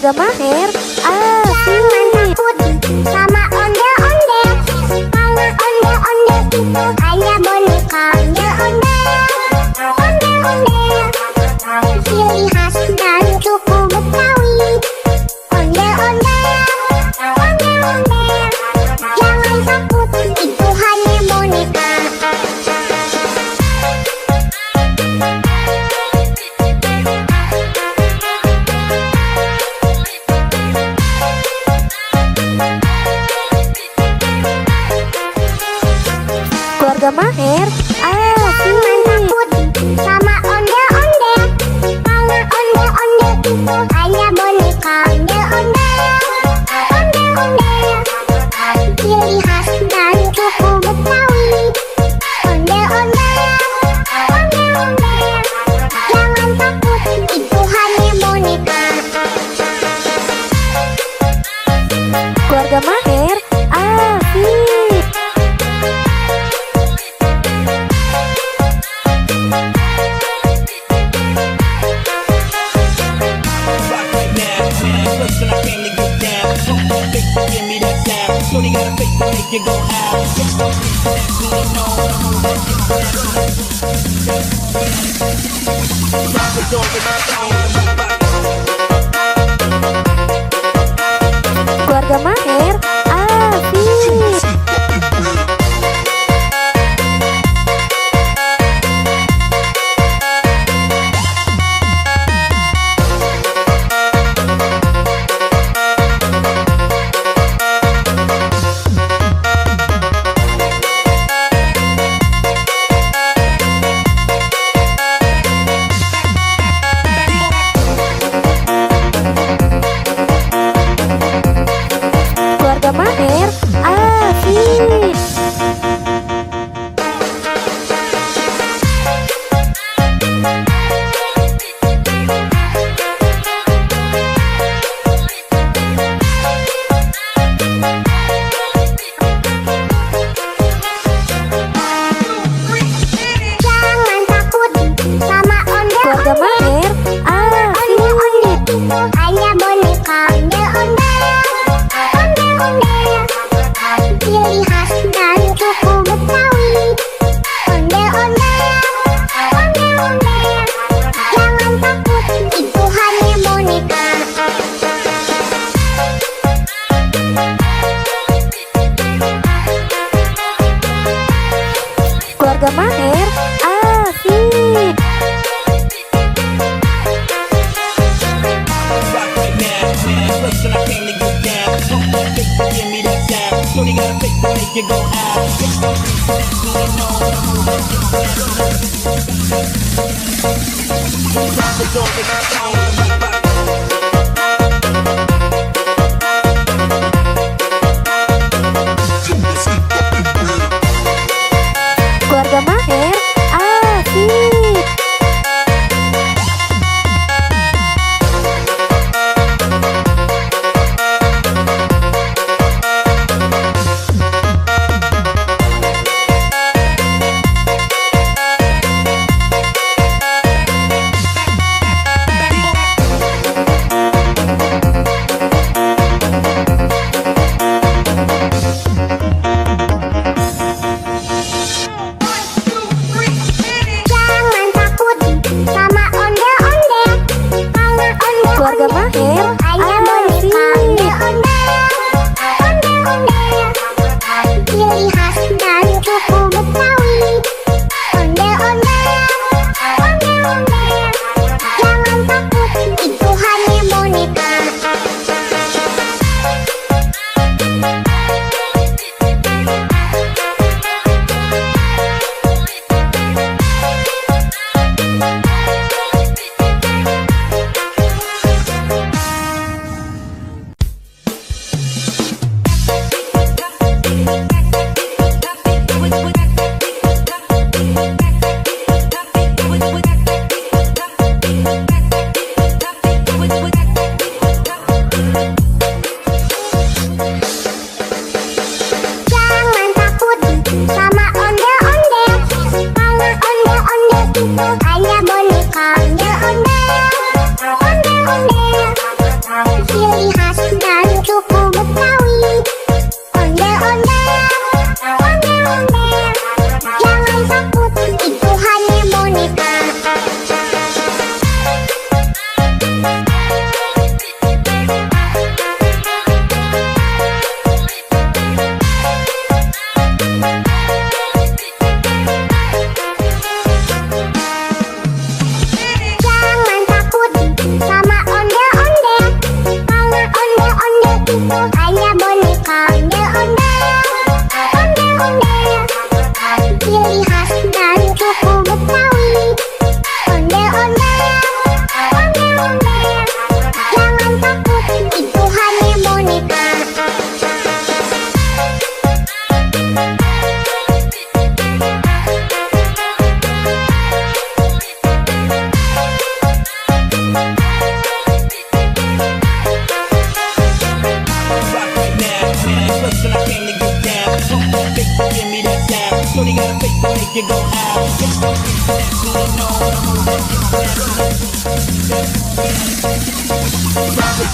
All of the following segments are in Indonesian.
Keluarga Maher Jangan takut sama ondel-ondel, karena ondel-ondel itu hanya boneka. Ondel-ondel, ondel-ondel, ciri khas dan suku Betawi. Ondel-ondel, ondel-ondel, jangan takut, itu hanya boneka. Keluarga Maher Jangan takut sama ondel-ondel, karena ondel-ondel itu hanya boneka. Ondel-ondel, ondel-ondel, ciri khas dan suku Betawi. Ondel-ondel, ondel-ondel, jangan takut, itu hanya boneka. Keluarga Maher Shorty got a face to make you go out. Internationally known, I'm on that international. Drop the door with my phone. Keluarga Maher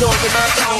door with my phone.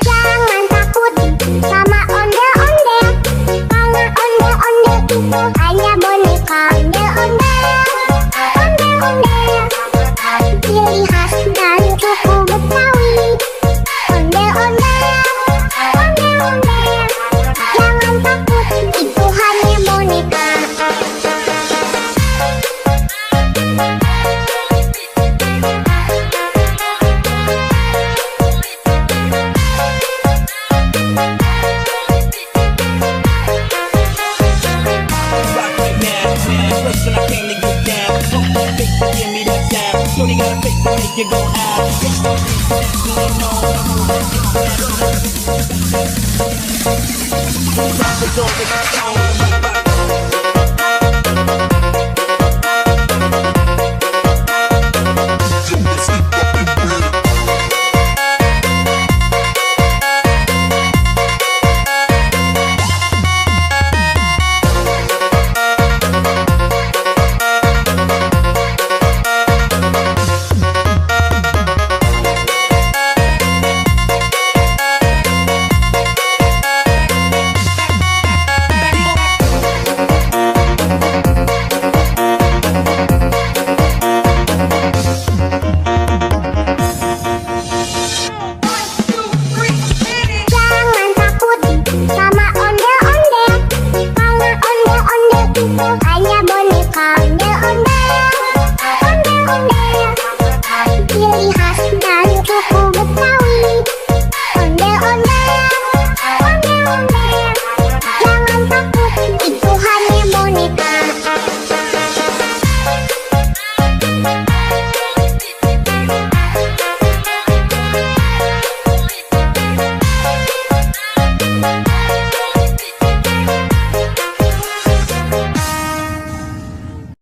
Jangan takut sama ondel-ondel, karena ondel-ondel itu hanya boneka ondel-ondel. Ondel-ondel, ciri khas dari suku Betawi. Ondel-ondel, ondel-ondel, jangan takut, itu hanya boneka. Rock right now, first when I came to get down. Don't let fake to give me that sound. Shorty got a face to make you go out. Internationally known, I'm moving